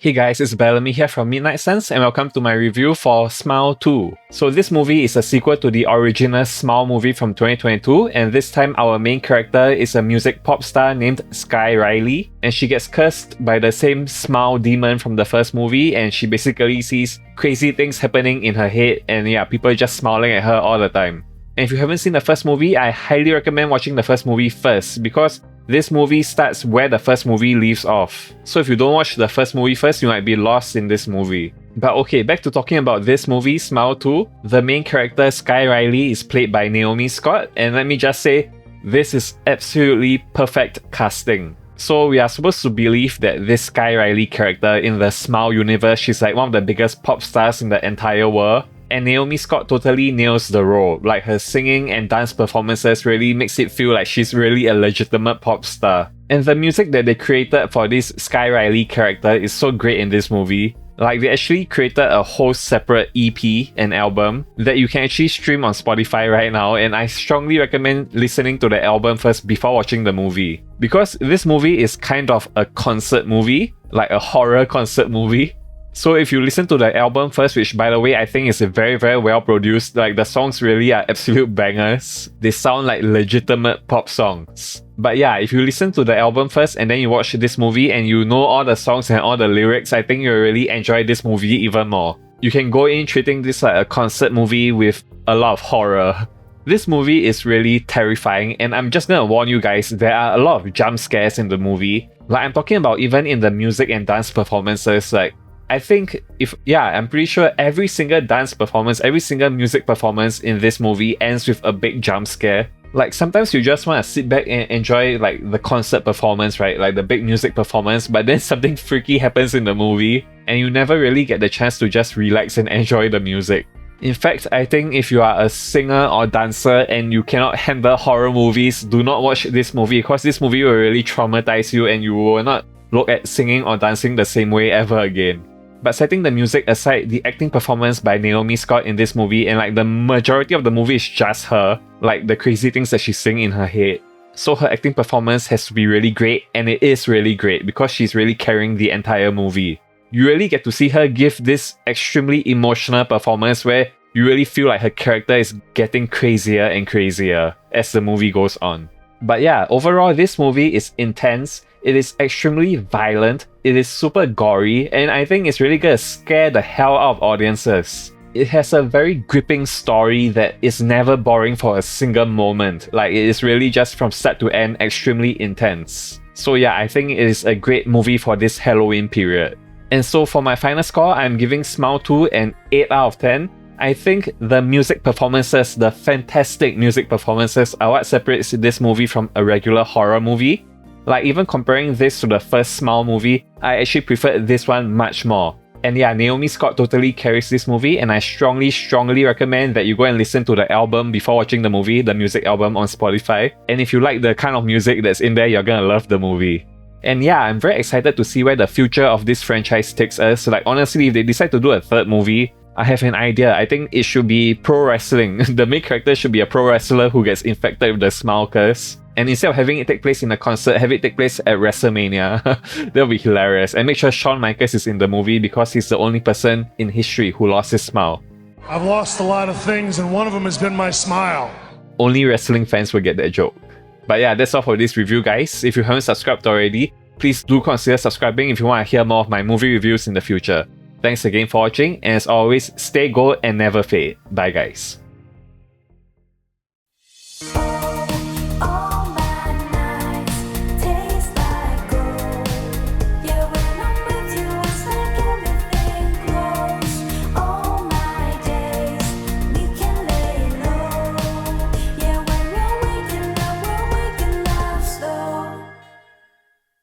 Hey guys, it's Bellamy here from Midnight Suns and welcome to my review for Smile 2. So this movie is a sequel to the original Smile movie from 2022, and this time our main character is a music pop star named Skye Riley, and she gets cursed by the same Smile demon from the first movie, and she basically sees crazy things happening in her head and people just smiling at her all the time. And if you haven't seen the first movie, I highly recommend watching the first movie first because this movie starts where the first movie leaves off. So if you don't watch the first movie first, you might be lost in this movie. But okay, back to talking about this movie, Smile 2. The main character, Skye Riley, is played by Naomi Scott, and let me just say, this is absolutely perfect casting. So we are supposed to believe that this Skye Riley character in the Smile universe, she's like one of the biggest pop stars in the entire world. And Naomi Scott totally nails the role. Like, her singing and dance performances really makes it feel like she's really a legitimate pop star. And the music that they created for this Skye Riley character is so great in this movie. Like, they actually created a whole separate EP and album that you can actually stream on Spotify right now, and I strongly recommend listening to the album first before watching the movie. Because this movie is kind of a concert movie, like a horror concert movie. So if you listen to the album first, which by the way I think is very well produced, like the songs really are absolute bangers. They sound like legitimate pop songs. But yeah, if you listen to the album first and then you watch this movie and you know all the songs and all the lyrics, I think you'll really enjoy this movie even more. You can go in treating this like a concert movie with a lot of horror. This movie is really terrifying, and I'm just gonna warn you guys, there are a lot of jump scares in the movie. Like, I'm talking about even in the music and dance performances. Like, I think I'm pretty sure every single dance performance, every single music performance in this movie ends with a big jump scare. Like, sometimes you just want to sit back and enjoy like the concert performance, right? Like the big music performance, but then something freaky happens in the movie and you never really get the chance to just relax and enjoy the music. In fact, I think if you are a singer or dancer and you cannot handle horror movies, do not watch this movie because this movie will really traumatize you and you will not look at singing or dancing the same way ever again. But setting the music aside, the acting performance by Naomi Scott in this movie, and like the majority of the movie is just her, like the crazy things that she's singing in her head. So her acting performance has to be really great, and it is really great because she's really carrying the entire movie. You really get to see her give this extremely emotional performance where you really feel like her character is getting crazier and crazier as the movie goes on. But yeah, overall this movie is intense. It is extremely violent, it is super gory, and I think it's really gonna scare the hell out of audiences. It has a very gripping story that is never boring for a single moment. Like, it is really just from start to end extremely intense. So yeah, I think it is a great movie for this Halloween period. And so for my final score, I'm giving Smile 2 an 8 out of 10. I think the music performances, the fantastic music performances, are what separates this movie from a regular horror movie. Like, even comparing this to the first Smile movie, I actually preferred this one much more. And yeah, Naomi Scott totally carries this movie, and I strongly recommend that you go and listen to the album before watching the movie, the music album on Spotify. And if you like the kind of music that's in there, you're gonna love the movie. And yeah, I'm very excited to see where the future of this franchise takes us. Like, honestly, if they decide to do a third movie, I have an idea. I think it should be pro wrestling. The main character should be a pro wrestler who gets infected with the Smile curse. And instead of having it take place in a concert, have it take place at WrestleMania. That'll be hilarious. And make sure Shawn Michaels is in the movie because he's the only person in history who lost his smile. I've lost a lot of things, and one of them has been my smile. Only wrestling fans will get that joke. But yeah, that's all for this review, guys. If you haven't subscribed already, please do consider subscribing if you want to hear more of my movie reviews in the future. Thanks again for watching, and as always, stay gold and never fade. Bye guys.